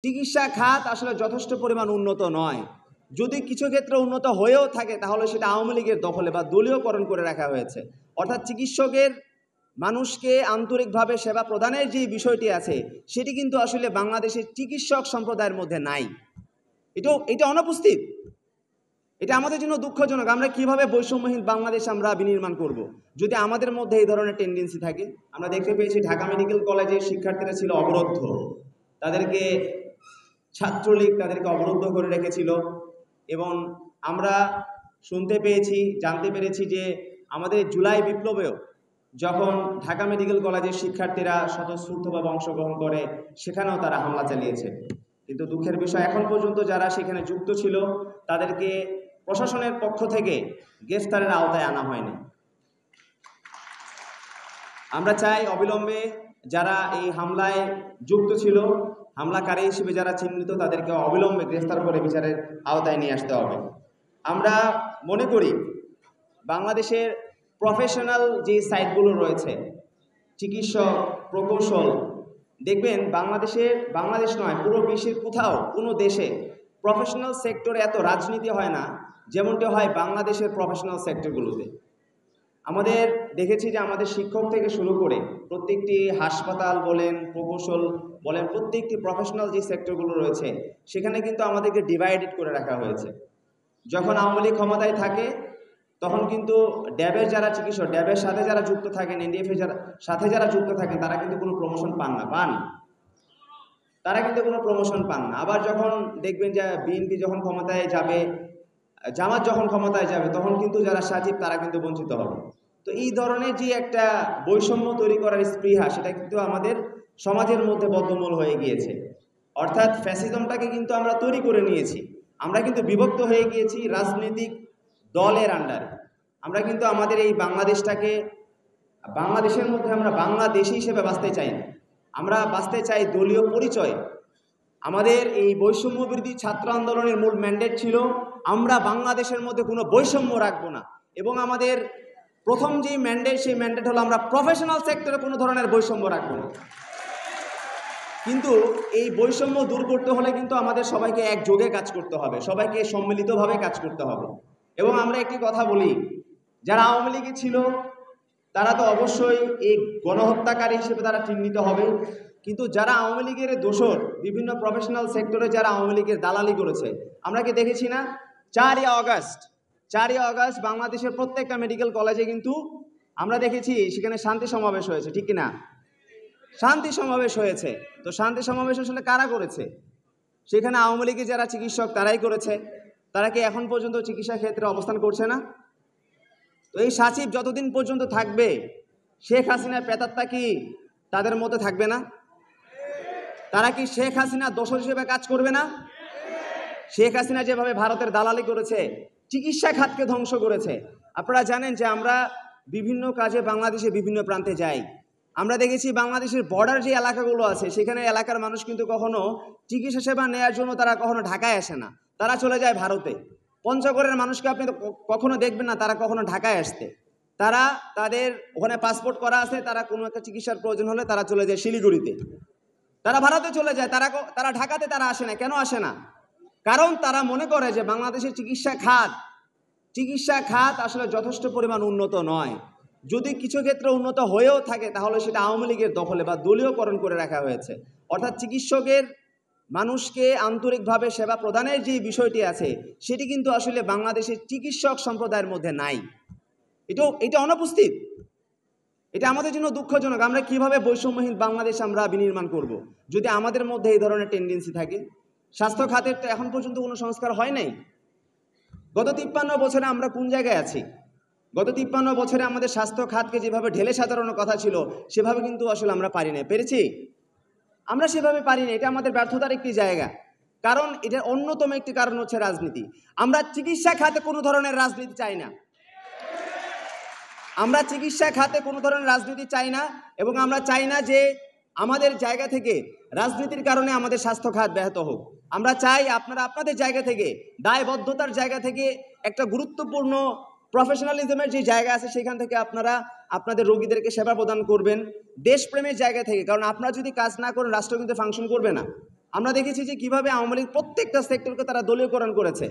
চিকিৎসা খাত আসলে যথেষ্ট পরিমাণ উন্নত নয়। যদি কিছু ক্ষেত্রে উন্নত হয়েও থাকে তাহলে সেটা আওয়ামী লীগের দখলে বা দলীয়করণ করে রাখা হয়েছে। অর্থাৎ চিকিৎসকের মানুষকে আন্তরিকভাবে সেবা প্রদানের যে বিষয়টি আছে সেটি কিন্তু আসলে বাংলাদেশের চিকিৎসক সম্প্রদায়ের মধ্যে নাই। এটা অনুপস্থিত। এটা আমাদের জন্য দুঃখজনক। আমরা কিভাবে বৈষম্যহীন বাংলাদেশ আমরা বিনির্মাণ করব যদি আমাদের মধ্যে এই ধরনের টেন্ডেন্সি থাকে? আমরা দেখতে পেয়েছি ঢাকা মেডিকেল কলেজের শিক্ষার্থীরা ছিল অবরুদ্ধ, তাদেরকে ছাত্রলীগ তাদেরকে অবরুদ্ধ করে রেখেছিল এবং আমরা শুনতে পেয়েছি, জানতে পেরেছি যে আমাদের জুলাই বিপ্লবেও যখন ঢাকা মেডিকেল কলেজের শিক্ষার্থীরা স্বতঃস্ফূর্তভাবে অংশগ্রহণ করে সেখানেও তারা হামলা চালিয়েছে। কিন্তু দুঃখের বিষয় এখন পর্যন্ত যারা সেখানে যুক্ত ছিল তাদেরকে প্রশাসনের পক্ষ থেকে গ্রেফতারের আওতায় আনা হয়নি। আমরা চাই অবিলম্বে যারা এই হামলায় যুক্ত ছিল, হামলাকারী হিসেবে যারা চিহ্নিত, তাদেরকে অবিলম্বে গ্রেফতার করে বিচারের আওতায় নিয়ে আসতে হবে। আমরা মনে করি বাংলাদেশের প্রফেশনাল যে সাইটগুলো রয়েছে, চিকিৎসক, প্রকৌশল, দেখবেন বাংলাদেশ নয় পুরো বিশ্বের কোথাও কোনো দেশে প্রফেশনাল সেক্টরে এত রাজনীতি হয় না যেমনটি হয় বাংলাদেশের প্রফেশনাল সেক্টরগুলোতে। আমাদের দেখেছি যে আমাদের শিক্ষক থেকে শুরু করে প্রত্যেকটি হাসপাতাল বলেন, প্রকৌশল বলেন, প্রত্যেকটি প্রফেশনাল যে সেক্টরগুলো রয়েছে সেখানে কিন্তু আমাদেরকে ডিভাইডেড করে রাখা হয়েছে। যখন আওয়ামী লীগ ক্ষমতায় থাকে তখন কিন্তু ড্যাবের যারা চিকিৎসক, ড্যাবের সাথে যারা যুক্ত থাকেন, এনডিএফ এর সাথে যারা যুক্ত থাকেন তারা কিন্তু কোনো প্রমোশন পান না। তারা কিন্তু কোনো প্রমোশন পান না। আবার যখন দেখবেন যে বিএনপি যখন ক্ষমতায় যাবে, জামাত যখন ক্ষমতায় যাবে, তখন কিন্তু যারা সচিব তারা কিন্তু বঞ্চিত হবে। তো এই ধরনের যে একটা বৈষম্য তৈরি করার স্পৃহা, সেটা কিন্তু আমাদের সমাজের মধ্যে বদ্ধমূল হয়ে গিয়েছে। অর্থাৎ ফ্যাসিজমটাকে কিন্তু আমরা তৈরি করে নিয়েছি। আমরা কিন্তু বিভক্ত হয়ে গিয়েছি রাজনৈতিক দলের আন্ডারে। আমরা কিন্তু আমাদের এই বাংলাদেশের মধ্যে আমরা বাংলাদেশি হিসেবে বাঁচতে চাই না, আমরা বাঁচতে চাই দলীয় পরিচয়। আমাদের এই বৈষম্য বিরোধী ছাত্র আন্দোলনের মূল ম্যান্ডেট ছিল আমরা বাংলাদেশের মধ্যে কোনো বৈষম্য রাখবো না, এবং আমাদের প্রথম যে ম্যান্ডেট সেই ম্যান্ডেট হলো আমরা প্রফেশনাল সেক্টরে কোনো ধরনের বৈষম্য রাখবো না। কিন্তু এই বৈষম্য দূর করতে হলে কিন্তু আমাদের সবাইকে একযোগে কাজ করতে হবে, সবাইকে সম্মিলিতভাবে কাজ করতে হবে। এবং আমরা একটি কথা বলি, যারা আওয়ামী লীগে ছিল তারা তো অবশ্যই এই গণহত্যাকারী হিসেবে তারা চিহ্নিত হবে, কিন্তু যারা আওয়ামী লীগের দোসর, বিভিন্ন প্রফেশনাল সেক্টরে যারা আওয়ামী লীগের দালালি করেছে, আমরা কি দেখেছি না? 4ই আগস্ট বাংলাদেশের প্রত্যেকটা মেডিকেল কলেজে কিন্তু আমরা দেখেছি সেখানে শান্তি সমাবেশ হয়েছে, ঠিক কিনা? শান্তি সমাবেশ হয়েছে। তো শান্তি সমাবেশ আসলে কারা করেছে? সেখানে আওয়ামী লীগের যারা চিকিৎসক তারাই করেছে। তারা কি এখন পর্যন্ত চিকিৎসা ক্ষেত্রে অবস্থান করছে না? তো এই সচিব যতদিন পর্যন্ত থাকবে, শেখ হাসিনার প্রেতাত্মা কি তাদের মধ্যে থাকবে না? তারা কি শেখ হাসিনা দোসর হিসেবে কাজ করবে না? শেখ হাসিনা যেভাবে ভারতের দালালি করেছে, চিকিৎসা খাতকে ধ্বংস করেছে। আপনারা জানেন যে আমরা বিভিন্ন কাজে বাংলাদেশে বিভিন্ন প্রান্তে যাই। আমরা দেখেছি বাংলাদেশের বর্ডার যে এলাকাগুলো আছে সেখানে এলাকার মানুষ কিন্তু কখনো চিকিৎসা সেবা নেওয়ার জন্য তারা কখনো ঢাকায় আসে না, তারা চলে যায় ভারতে। পঞ্চগড়ের মানুষকে আপনি কখনো দেখবেন না তারা কখনো ঢাকায় আসতে। তারা তাদের ওখানে পাসপোর্ট করা আছে, তারা কোনো একটা চিকিৎসার প্রয়োজন হলে তারা চলে যায় শিলিগুড়িতে, তারা ভারতে চলে যায়, তারা ঢাকাতে তারা আসে না। কেন আসে না? কারণ তারা মনে করে যে বাংলাদেশের চিকিৎসা খাত আসলে যথেষ্ট পরিমাণ উন্নত নয়। যদি কিছু ক্ষেত্রে উন্নত হয়েও থাকে তাহলে সেটা আওয়ামী লীগের দখলে বা দলীয়করণ করে রাখা হয়েছে। অর্থাৎ চিকিৎসকের মানুষকে আন্তরিকভাবে সেবা প্রদানের যে বিষয়টি আছে সেটি কিন্তু আসলে বাংলাদেশের চিকিৎসক সম্প্রদায়ের মধ্যে নাই। এটা অনুপস্থিত। এটা আমাদের জন্য দুঃখজনক। আমরা কিভাবে বৈষম্যহীন বাংলাদেশ আমরা বিনির্মাণ করব যদি আমাদের মধ্যে এই ধরনের টেন্ডেন্সি থাকে? স্বাস্থ্য খাতের তো এখন পর্যন্ত কোনো সংস্কার হয় নাই। গত 53 বছরে আমরা কোন জায়গায় আছি? গত 53 বছরে আমাদের স্বাস্থ্য খাতকে যেভাবে ঢেলে সাজানোর কথা ছিল সেভাবে কিন্তু আসলে আমরা পারি না। পেরেছি? আমরা সেভাবে পারিনি। এটা আমাদের ব্যর্থতার একটি জায়গা। কারণ এটার অন্যতম একটি কারণ হচ্ছে রাজনীতি। আমরা চিকিৎসা খাতে কোনো ধরনের রাজনীতি চাই না। আমরা চিকিৎসা খাতে কোনো ধরনের রাজনীতি চাই না, এবং আমরা চাই না যে আমাদের জায়গা থেকে রাজনীতির কারণে আমাদের স্বাস্থ্য খাত ব্যাহত হোক। আমরা চাই আপনারা আপনাদের জায়গা থেকে, দায়বদ্ধতার জায়গা থেকে, একটা গুরুত্বপূর্ণ প্রফেশনালিজমের যে জায়গা আছে সেখান থেকে আপনারা আপনাদের রোগীদেরকে সেবা প্রদান করবেন দেশপ্রেমের জায়গা থেকে। কারণ আপনারা যদি কাজ না করেন রাষ্ট্র কিন্তু ফাংশন করবে না। আমরা দেখেছি যে কিভাবে আওয়ামী লীগ প্রত্যেকটা সেক্টরকে তারা দলীয়করণ করেছে।